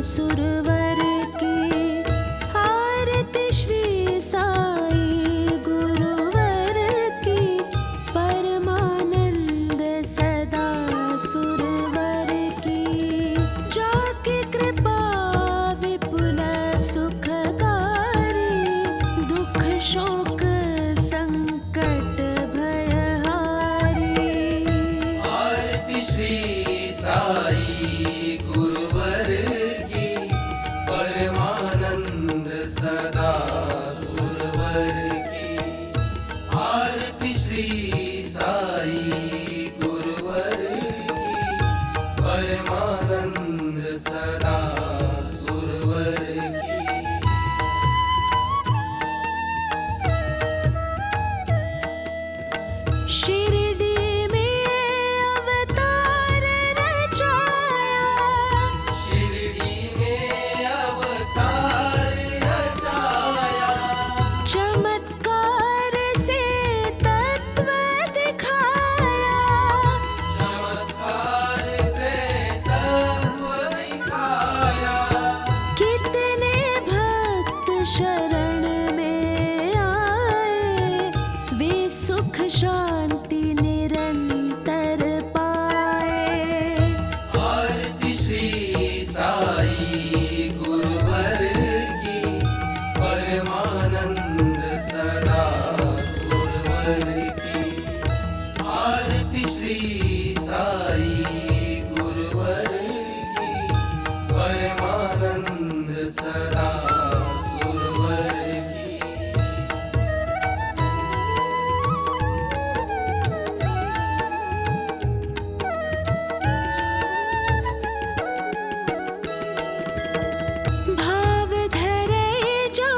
सुरवर की आरती श्री साई गुरुवर की परमानंद सदा सुरवर की जाकी कृपा विपुल सुखकारी दुख शोक संकट भयहारी आरती श्री साई गुरुवर की परमानंद सदा सुरवर की आरती श्री साई गुरुवर की परमानंद सदा सुरवर की शिरडी में अवतार रचाया शिरडी में अवतार रचाया चमत्कार से तत्व दिखाया चमत्कार से तत्व दिखाया कितने भक्त शरण में आए वे सुख शांति निरंतर पाए आरती श्री साई गुरुवर की परमानंद सदा सुरवर की आरती श्री साई गुरुवर की परमानंद सदा सुरवर की भाव धरे जो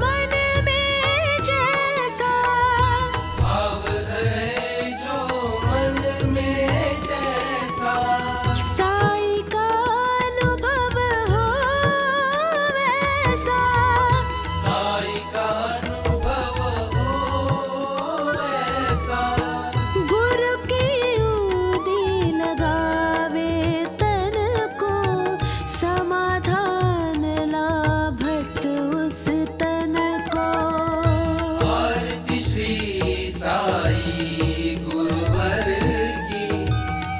मन में जैसा भाव धरे जो मन में जैसा साई का अनुभव हो वैसा साई का अनुभव हो वैसा गुरु की उदी लगावे तन को समाधान लाभत उस तन को आरती श्री साई गुरुवर की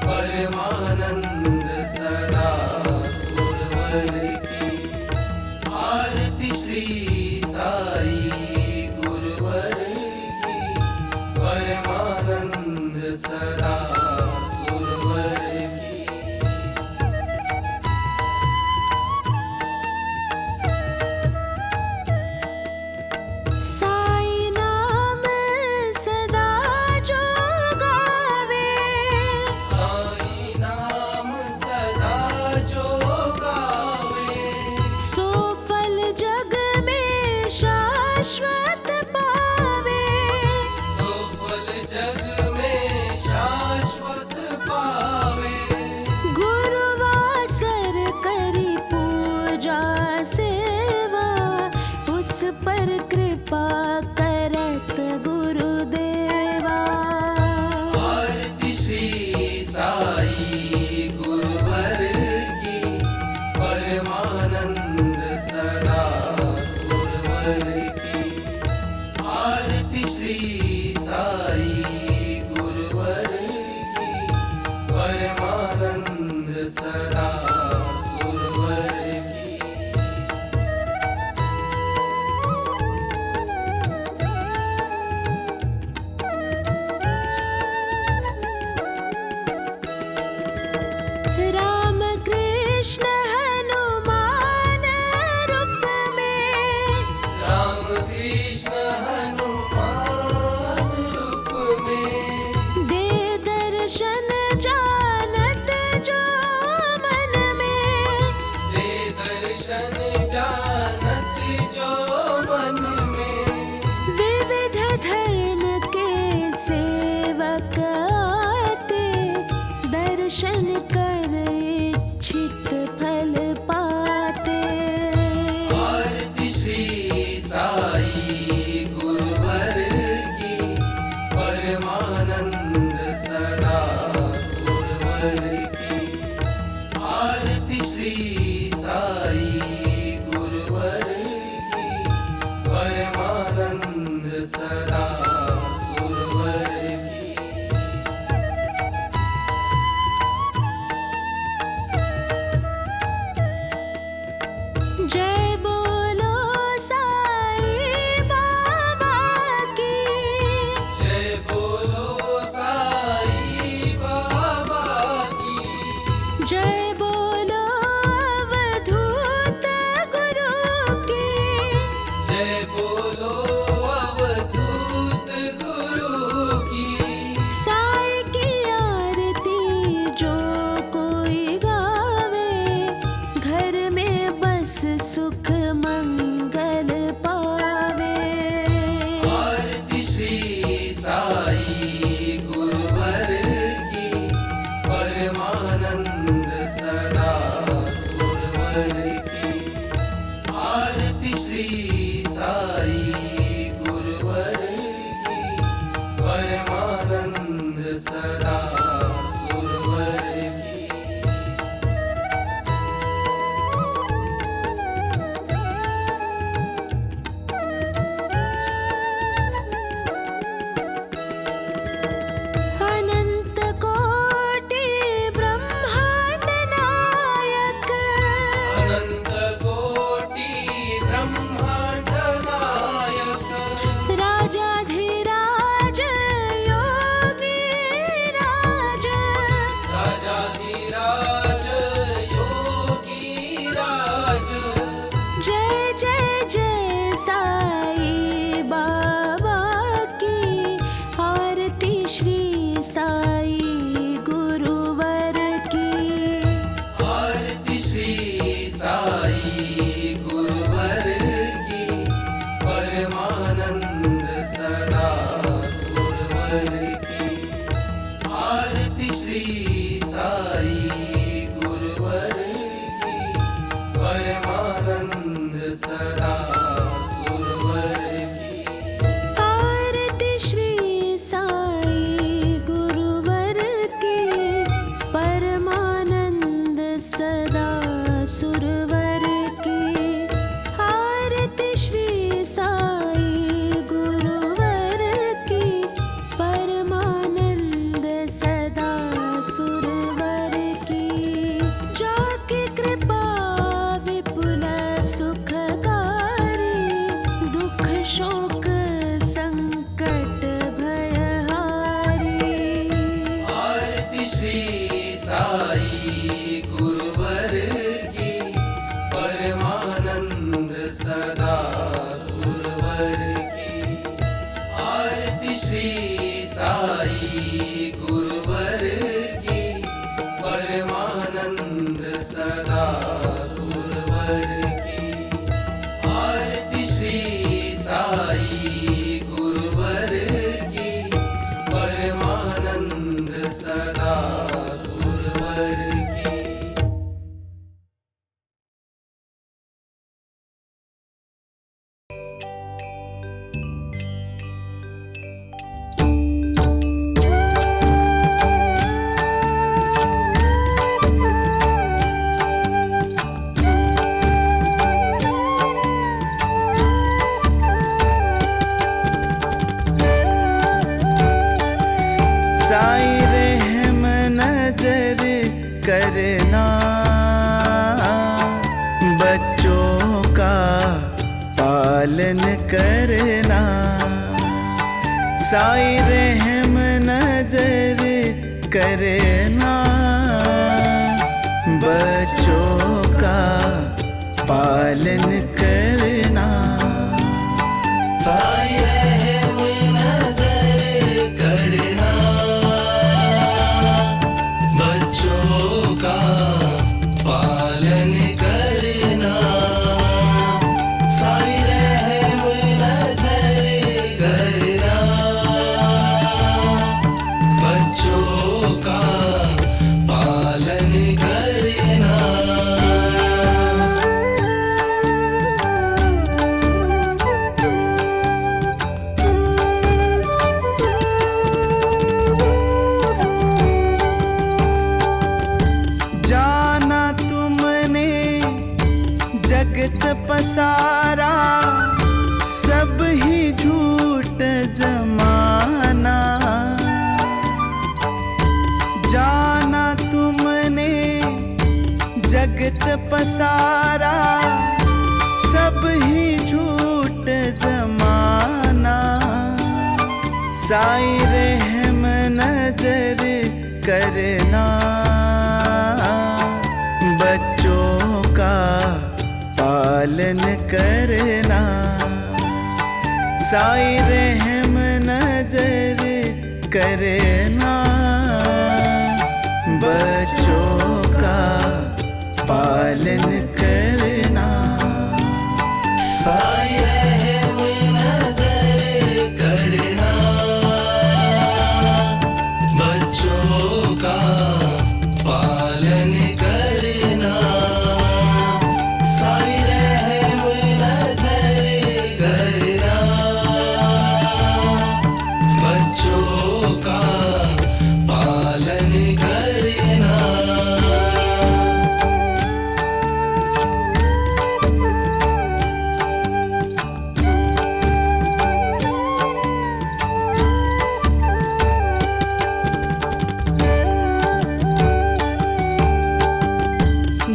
परमानंद सदा सुरवर की आरती श्री साई गुरुवर की परमानंद सदा सुरवर की साई नाम सदा जो गावे साई नाम सदा जो गावे सो फल जग में शाश्वत पावे सो फल जग में शाश्वत पावे गुरुवासर करी पूजा सेवा उस पर कृपा करत गुरुदेवा आरती श्री साई गुरुवर की परमानंद सदा सुरवर की आरती श्री साई गुरुवर की परमानंद सदा सुरवर की राम कृष्ण हनुमान रूप में राम कृष्ण हनुमान रूप में दे दर्शन जानत जो मन में दे दर्शन जानत जो मन में विविध धर्म के सेवक आते दर्शन कर इच्छित फल पाते आरती श्री साई गुरुवर की परमानंद सदा सुरवर की आरती श्री साई गुरुवर की परमानंद सदा सुरवर की। जय बोलो साई बाबा की, जय बोलो साई बाबा की, जय बोलो अवधूत गुरु की, जय बोलो अवधूत गुरु की। साई की आरती जो कोई गावे, घर में बस सुख मंगल पावे। आरती श्री साई गुरुवर की परमानंद सदा सुरवर की। आरती श्री साई गुरुवर की परमानंद सदा सुरवर की। अनंत कोटि ब्रह्मांड नायक, अनंत कोटि ब्रह्मांड नायक, राजाधिराज योगी राज, राजाधिराज योगी राज। जय जय जय साई बाबा की। आरती श्री साई गुरुवर की, आरती श्री साई गुरुवर की परमानंद सदा सुरवर की। आरती श्री साई गुरुवर की परमानंद सदा सुरवर की। आरती श्री साई गुरुवर की परमानंद सदा सुरवर की। आरती श्री साई गुरुवर की परमानंद सदा सुरवर की। जाकी कृपा विपुल सुखकारी, दुख शोक संकट भयहारी। आरती श्री साई गुरुवर की परमानंद सदा सुरवर की। आरती श्री साई गुरुवर की परमानंद सदा सुरवर की। आरती श्री साई गुरुवर की परमानंद सदा सुरवर की। साई रहम नजर करना, बच्चों का पालन करना। साई रहम नजर करना, बच्चों का पालन करना। साई रहम नजर करना, बच्चों का पालन करना। साई रहम नजर करना, बच्चों का पालन करना। जगत पसारा, सब ही झूठ जमाना। जाना तुमने जगत पसारा, सब ही झूठ जमाना। साईं रहम नजर करना, बच्चों का पालन करना। साईं रहम नजर करना, बच्चों का पालन करना। साईं रहम नजर करना, बच्चों का पालन करना। साईं रहम नजर करना, बच्चों का पालन करना।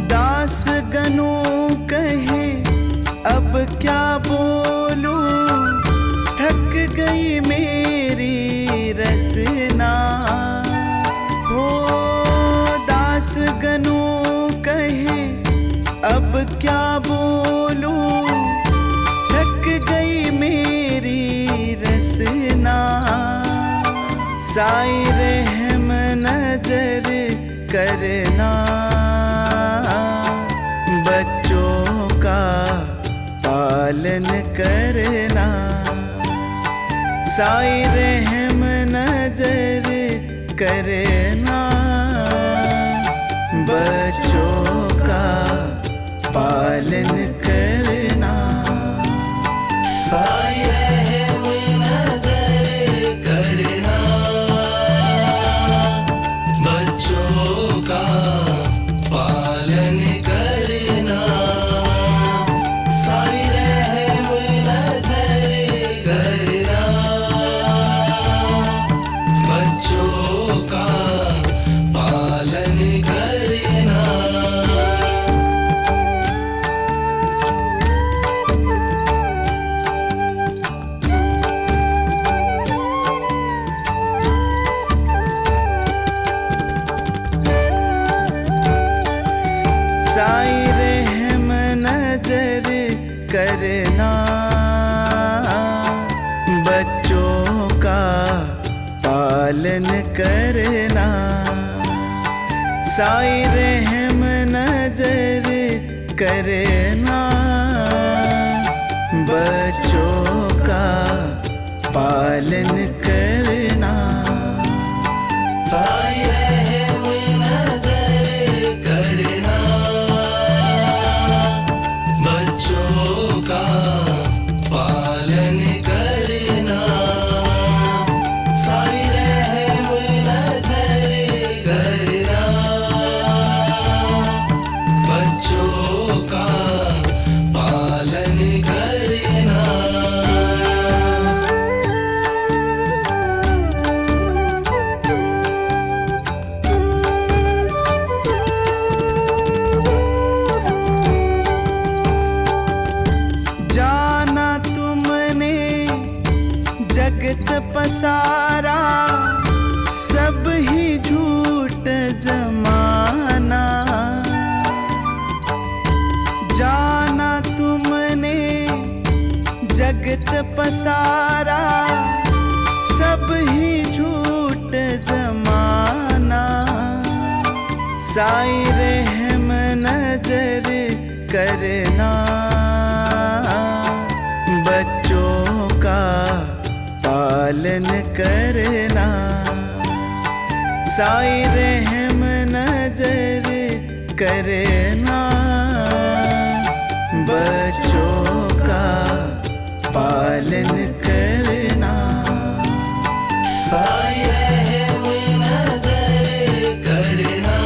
दास गनु कहे अब क्या बोलूं, थक गई मेरी रसना। हो दास गनु कहे अब क्या बोलूं, थक गई मेरी रसना। साईं रहम नजर करना, बच्चों का पालन करना। साईं रहम नजर करना, बच्चों का पालन करना। साईं रहम नजर करना, बच्चों का पालन करना। साईं रहम नजर करना, बच्चों का पालन करना। साईं रहम नजर करना, बच्चों का पालन करना। साईं रहम नजर करना, बच्चों का पालन करना। साईं रहम नजर करना, बच्चों का पालन करना। साईं रहम नजर करना, बच्चों का पालन करना। जाना तुमने जगत पसारा, सब ही झूठ जमाना। जाना तुमने जगत पसारा, सब ही झूठ जमाना। साईं रहम नजर करना, बच्चों का पालन करना। साईं रहम नजर करना, बच्चों का पालन करना। साईं रहम नजर करना,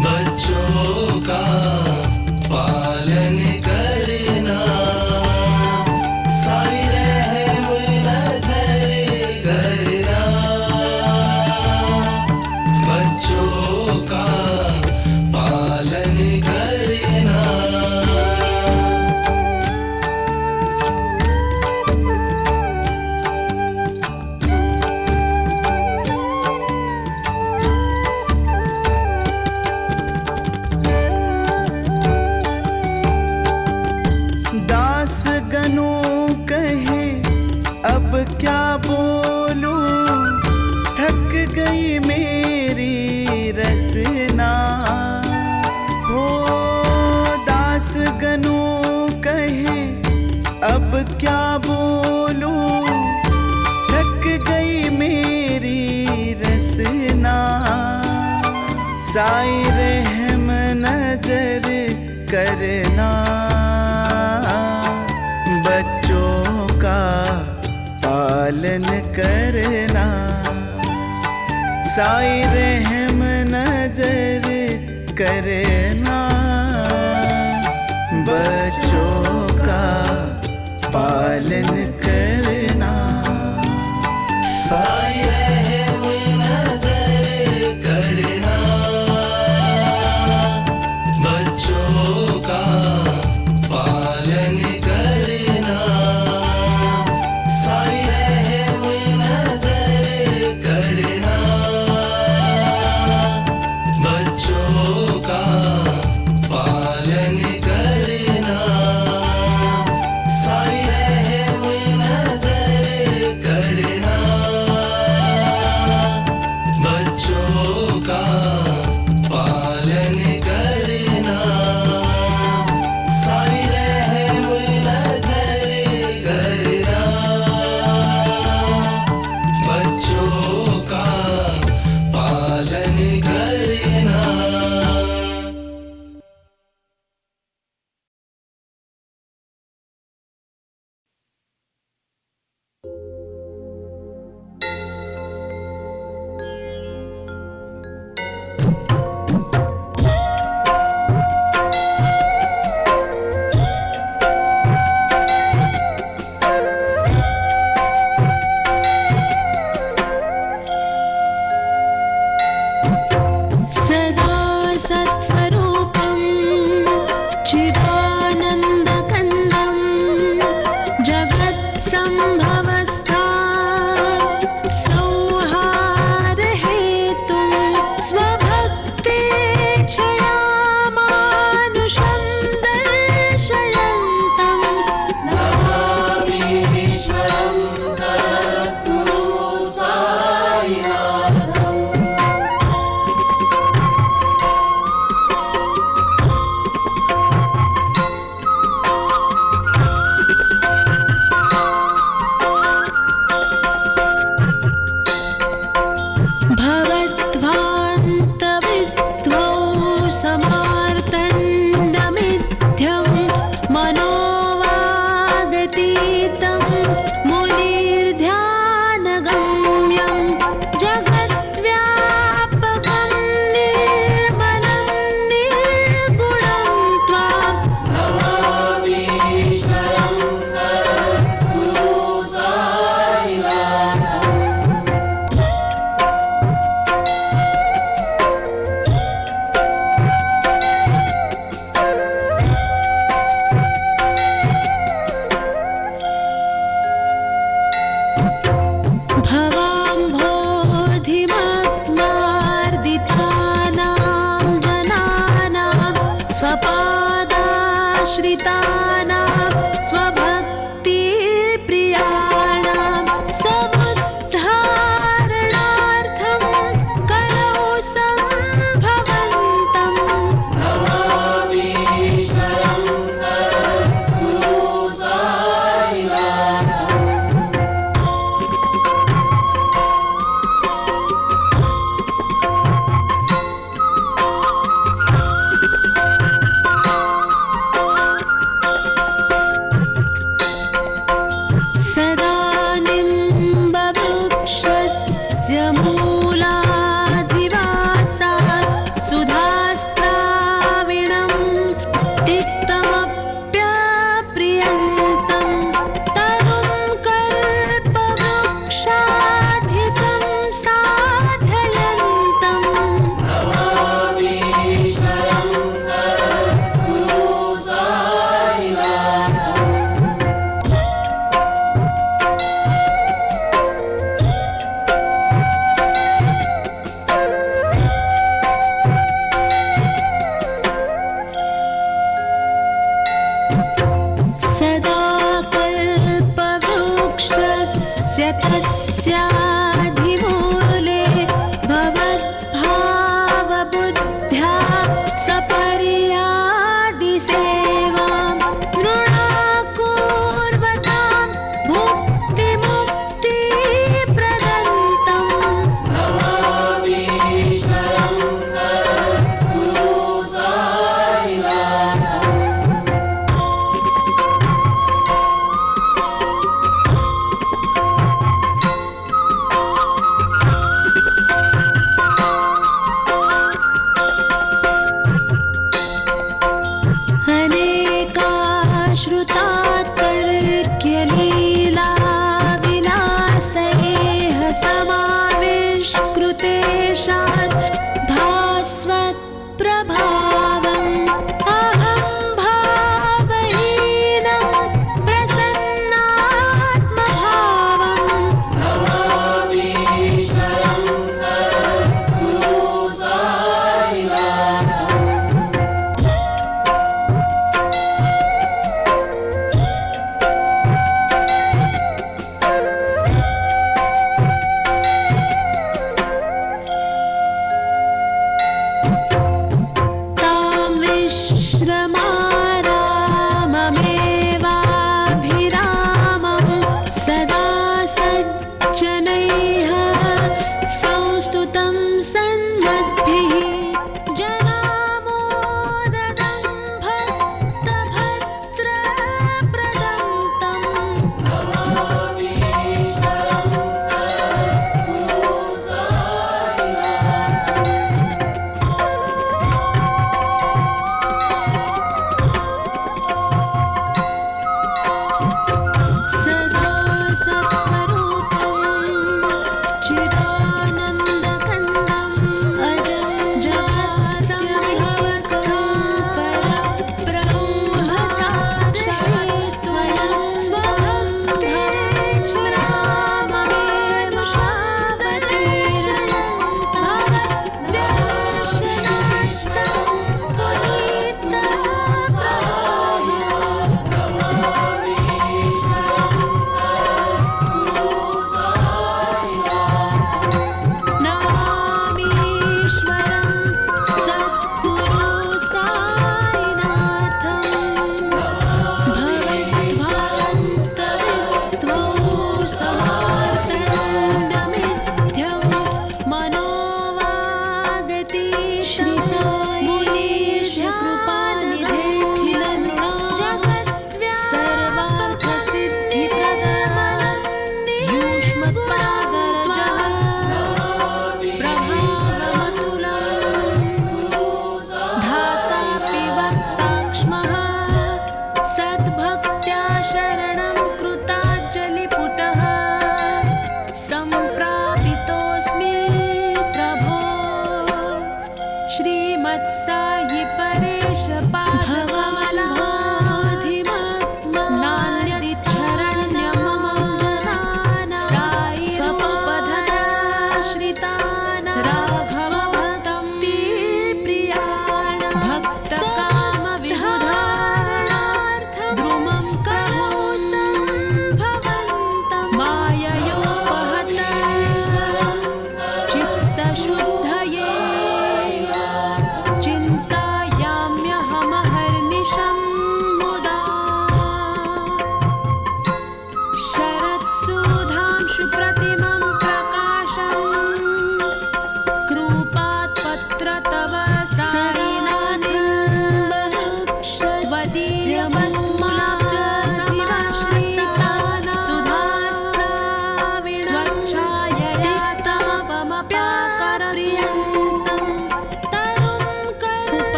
बच्चों का क्या बोलूं, थक गई मेरी रसना। हो दास गनु कहे अब क्या बोलूं, थक गई मेरी रसना। साईं रहम नजर करना, बच्चों का पालन करना। साईं रहम नजर करना, बच्चों का पालन करना। साईं रहम नजर करना, बच्चों का पालन करना। साईं रहम नजर करना, बच्चों का पालन करना। साईं रहम नजर करना, बच्चों का पालन करना। साईं रहम नजर करना, बच्चों का पालन करना। सदा सत्स्वरूपं चिदानन्दकन्दं जगत्सम्भवस्थात् संहारहेतुं स्वभक्तेच्छयामानुषं दर्शयन्तं नमामि ईश्वरं सद्गुरु साईनाथम्। भवद्भान्तविद्वौ समार्तण्डमिथ्यं मनोवागतीतं मुनिर्ध्यानगम्यं जगद्व्यापकं निर्मलं निर्गुणं त्वां नमामि ईश्वरं सद्गुरु साईनाथम्। भवाम्भोधिमग्नार्दितानां जनानां स्वपादाश्रितानां स्वभक्तिप्रियाणां समुद्धारणार्थं करौ सम्भवन्तं नमामि ईश्वरं सद्गुरु साईनाथम्।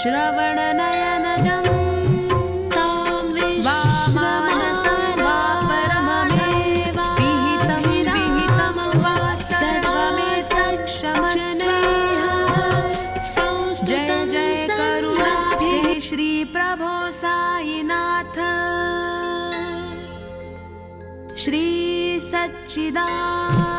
श्रवणनयनजं तां विश्वमानसं वा परममेव विहितं वा सर्वमेतत्क्षमस्वैः जय जय करुणाब्धे श्री प्रभो साईनाथ श्री सच्चिदानंद